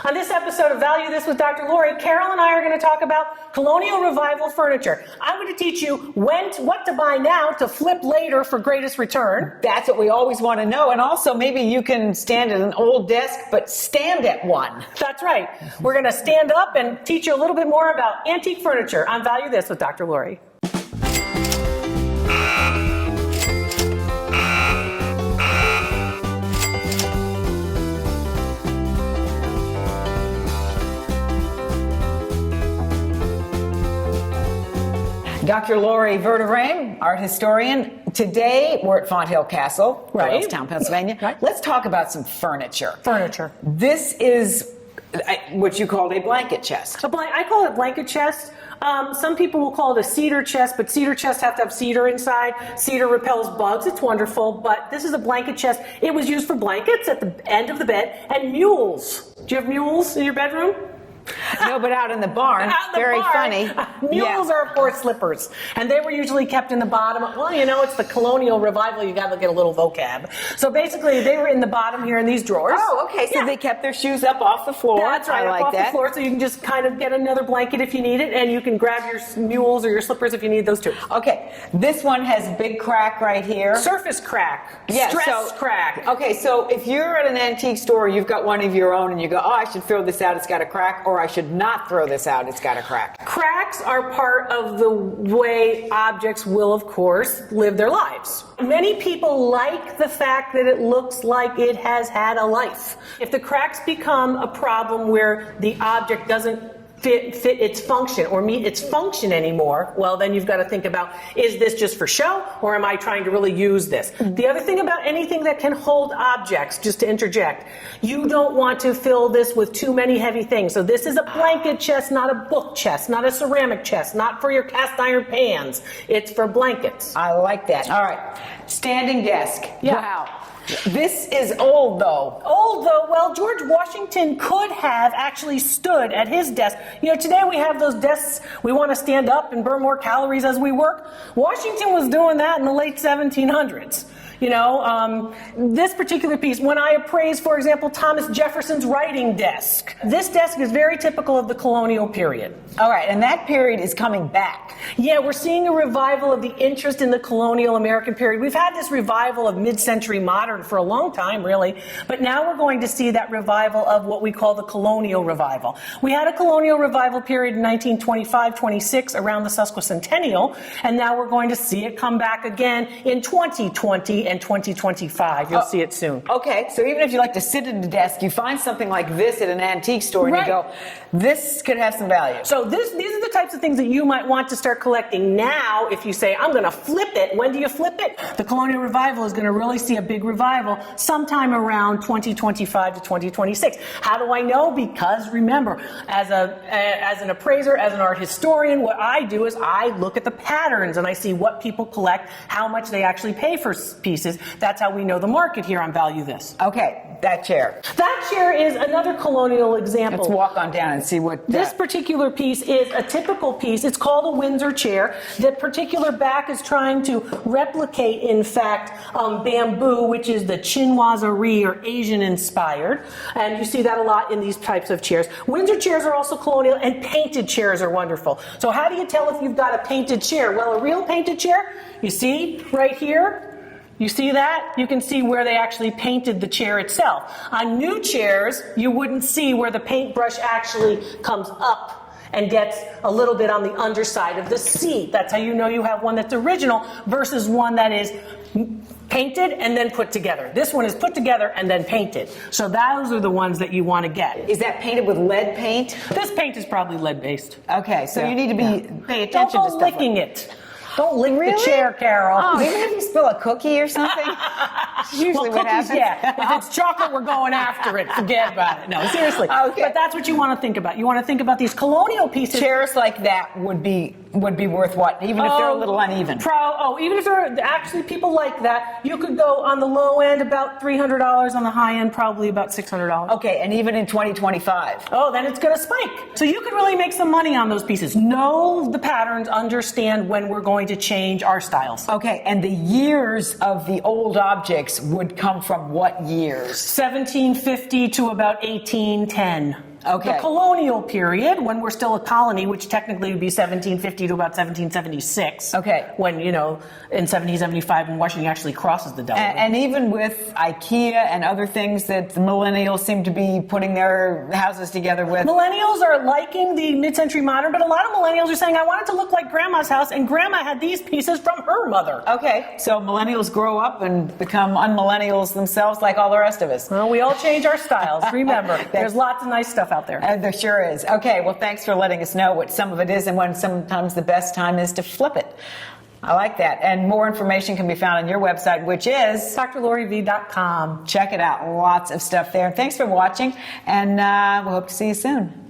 On this episode of Value This with Dr. Lori, Carol and I are going to talk about Colonial Revival furniture. I'm going to teach you what to buy now to flip later for greatest return. That's what we always want to know. And also, maybe you can stand at an old desk, but stand at one. That's right. We're going to stand up and teach you a little bit more about antique furniture on Value This with Dr. Lori. Dr. Lori Verderame, art historian. Today, we're at Fonthill Castle, Doylestown, Pennsylvania. Right. Let's talk about some furniture. Furniture. This is what you called a blanket chest. I call it a blanket chest. Some people will call it a cedar chest, but cedar chests have to have cedar inside. Cedar repels bugs. It's wonderful, but this is a blanket chest. It was used for blankets at the end of the bed and mules. Do you have mules in your bedroom? No, but out in the barn. Very funny. Mules are, of course, slippers. And they were usually kept in the bottom. Well, you know, it's the Colonial Revival. You got to get a little vocab. So basically, they were in the bottom here in these drawers. Oh, okay. So they kept their shoes up off the floor. That's right, I like off that. the floor. So you can just kind of get another blanket if you need it. And you can grab your mules or your slippers if you need those too. Okay. This one has a big crack right here. Surface crack. Yeah, Stress crack. Okay, so if you're at an antique store, you've got one of your own, and you go, oh, I should throw this out, it's got a crack, or I should not throw this out, it's got a crack. Cracks are part of the way objects will, of course, live their lives. Many people like the fact that it looks like it has had a life. If the cracks become a problem where the object doesn't fit its function or meet its function anymore, well, then you've got to think about, is this just for show or am I trying to really use this? The other thing about anything that can hold objects, just to interject, you don't want to fill this with too many heavy things. So this is a blanket chest, not a book chest, not a ceramic chest, not for your cast iron pans. It's for blankets. I like that. All right. Standing desk. Yeah. Wow. This is old, though. Well, George Washington could have actually stood at his desk. You know, today we have those desks, we want to stand up and burn more calories as we work. Washington was doing that in the late 1700s. You know, this particular piece, when I appraise, for example, Thomas Jefferson's writing desk, this desk is very typical of the colonial period. All right, and that period is coming back. Yeah, we're seeing a revival of the interest in the colonial American period. We've had this revival of mid-century modern for a long time, really, but now we're going to see that revival of what we call the colonial revival. We had a colonial revival period in 1925-26 around the sesquicentennial, and now we're going to see it come back again in 2020 and 2025. You'll see it soon. Okay, so even if you like to sit at a desk, you find something like this at an antique store and you go, this could have some value. So these are the types of things that you might want to start collecting now if you say, I'm going to flip it. When do you flip it? The Colonial Revival is going to really see a big revival sometime around 2025 to 2026. How do I know? Because remember, as an appraiser, as an art historian, what I do is I look at the patterns and I see what people collect, how much they actually pay for pieces. That's how we know the market here on Value This. Okay, that chair. That chair is another colonial example. Let's walk on down and see what... This particular piece is a typical piece. It's called a Windsor chair. The particular back is trying to replicate, in fact, bamboo, which is the chinoiserie or Asian inspired. And you see that a lot in these types of chairs. Windsor chairs are also colonial, and painted chairs are wonderful. So how do you tell if you've got a painted chair? Well, a real painted chair, you see right here, you see that? You can see where they actually painted the chair itself. On new chairs, you wouldn't see where the paintbrush actually comes up and gets a little bit on the underside of the seat. That's how you know you have one that's original versus one that is painted and then put together. This one is put together and then painted. So those are the ones that you want to get. Is that painted with lead paint? This paint is probably lead-based. Okay, so you need to pay attention to Don't stuff go licking it. Don't lick the chair, Carol. Oh, even if you spill a cookie or something? That's usually what cookies, happens. Yeah. If it's chocolate, we're going after it. Forget about it. No, seriously. Okay. But that's what you want to think about. You want to think about these colonial pieces. Chairs like that would be worth what? Even if they're a little uneven. Even if they're actually people like that, you could go on the low end about $300, on the high end probably about $600. Okay, and even in 2025. Oh, then it's going to spike. So you could really make some money on those pieces. Know the patterns, understand when we're going to change our styles. Okay, and the years of the old objects would come from what years? 1750 to about 1810. Okay. The colonial period, when we're still a colony, which technically would be 1750 to about 1776. Okay. When, in 1775, when Washington actually crosses the Delaware. And even with IKEA and other things that the millennials seem to be putting their houses together with. Millennials are liking the mid-century modern, but a lot of millennials are saying, I want it to look like Grandma's house, and Grandma had these pieces from her mother. Okay, so millennials grow up and become unmillennials themselves like all the rest of us. Well, we all change our styles. Remember, there's lots of nice stuff out there. There sure is. Okay, well, thanks for letting us know what some of it is and when sometimes the best time is to flip it. I like that. And more information can be found on your website, which is drloriv.com. Check it out. Lots of stuff there. Thanks for watching, and we hope to see you soon.